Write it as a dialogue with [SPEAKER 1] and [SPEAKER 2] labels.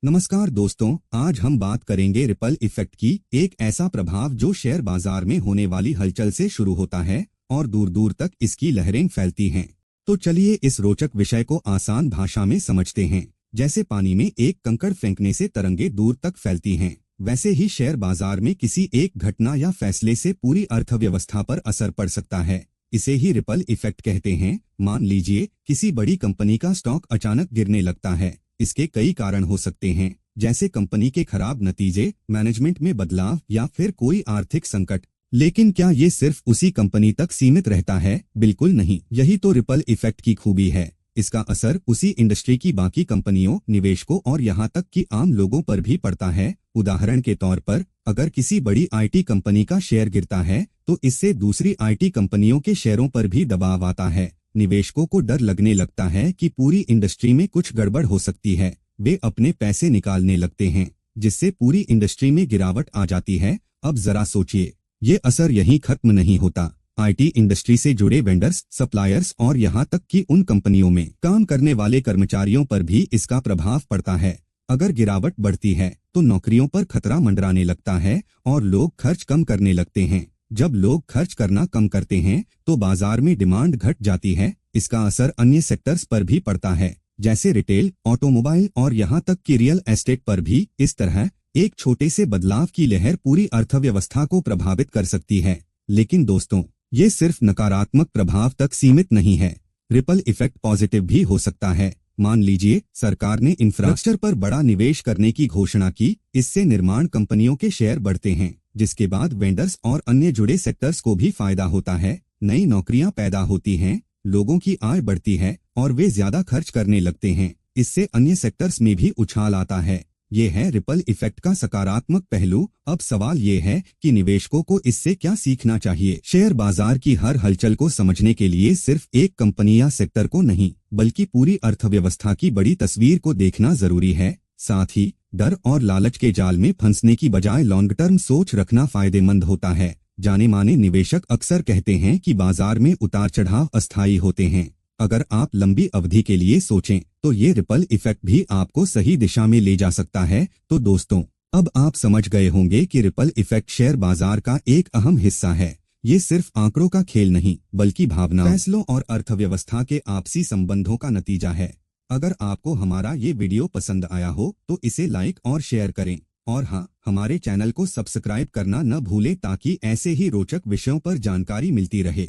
[SPEAKER 1] नमस्कार दोस्तों, आज हम बात करेंगे रिपल इफेक्ट की। एक ऐसा प्रभाव जो शेयर बाजार में होने वाली हलचल से शुरू होता है और दूर दूर तक इसकी लहरें फैलती हैं। तो चलिए इस रोचक विषय को आसान भाषा में समझते हैं। जैसे पानी में एक कंकड़ फेंकने से तरंगे दूर तक फैलती हैं, वैसे ही शेयर बाजार में किसी एक घटना या फैसले से पूरी अर्थव्यवस्था पर असर पड़ सकता है। इसे ही रिपल इफेक्ट कहते हैं। मान लीजिए किसी बड़ी कंपनी का स्टॉक अचानक गिरने लगता है। इसके कई कारण हो सकते हैं, जैसे कंपनी के खराब नतीजे, मैनेजमेंट में बदलाव या फिर कोई आर्थिक संकट। लेकिन क्या ये सिर्फ उसी कंपनी तक सीमित रहता है? बिल्कुल नहीं। यही तो रिपल इफेक्ट की खूबी है। इसका असर उसी इंडस्ट्री की बाकी कंपनियों, निवेशकों और यहाँ तक कि आम लोगों पर भी पड़ता है। उदाहरण के तौर पर, अगर किसी बड़ी आईटी कंपनी का शेयर गिरता है तो इससे दूसरी आईटी कंपनियों के शेयरों पर भी दबाव आता है। निवेशकों को डर लगने लगता है कि पूरी इंडस्ट्री में कुछ गड़बड़ हो सकती है। वे अपने पैसे निकालने लगते हैं, जिससे पूरी इंडस्ट्री में गिरावट आ जाती है। अब जरा सोचिए, ये असर यहीं खत्म नहीं होता। आईटी इंडस्ट्री से जुड़े वेंडर्स, सप्लायर्स और यहाँ तक कि उन कंपनियों में काम करने वाले कर्मचारियों पर भी इसका प्रभाव पड़ता है। अगर गिरावट बढ़ती है तो नौकरियों पर खतरा मंडराने लगता है और लोग खर्च कम करने लगते हैं। जब लोग खर्च करना कम करते हैं तो बाजार में डिमांड घट जाती है। इसका असर अन्य सेक्टर्स पर भी पड़ता है, जैसे रिटेल, ऑटोमोबाइल और यहाँ तक कि रियल एस्टेट पर भी। इस तरह एक छोटे से बदलाव की लहर पूरी अर्थव्यवस्था को प्रभावित कर सकती है। लेकिन दोस्तों, ये सिर्फ नकारात्मक प्रभाव तक सीमित नहीं है। रिपल इफेक्ट पॉजिटिव भी हो सकता है। मान लीजिए सरकार ने इंफ्रास्ट्रक्चर पर बड़ा निवेश करने की घोषणा की। इससे निर्माण कंपनियों के शेयर बढ़ते हैं, जिसके बाद वेंडर्स और अन्य जुड़े सेक्टर्स को भी फायदा होता है। नई नौकरियां पैदा होती हैं, लोगों की आय बढ़ती है और वे ज्यादा खर्च करने लगते हैं। इससे अन्य सेक्टर्स में भी उछाल आता है। ये है रिपल इफेक्ट का सकारात्मक पहलू। अब सवाल ये है कि निवेशकों को इससे क्या सीखना चाहिए। शेयर बाजार की हर हलचल को समझने के लिए सिर्फ एक कंपनी या सेक्टर को नहीं, बल्कि पूरी अर्थव्यवस्था की बड़ी तस्वीर को देखना जरूरी है। साथ ही डर और लालच के जाल में फंसने की बजाय लॉन्ग टर्म सोच रखना फायदेमंद होता है। जाने माने निवेशक अक्सर कहते हैं कि बाजार में उतार चढ़ाव अस्थायी होते हैं। अगर आप लंबी अवधि के लिए सोचें तो ये रिपल इफेक्ट भी आपको सही दिशा में ले जा सकता है। तो दोस्तों, अब आप समझ गए होंगे कि रिपल इफेक्ट शेयर बाजार का एक अहम हिस्सा है। ये सिर्फ आंकड़ों का खेल नहीं, बल्कि भावनाओं, फैसलों और अर्थव्यवस्था के आपसी संबंधों का नतीजा है। अगर आपको हमारा ये वीडियो पसंद आया हो तो इसे लाइक और शेयर करें। और हाँ, हमारे चैनल को सब्सक्राइब करना न भूलें ताकि ऐसे ही रोचक विषयों पर जानकारी मिलती रहे।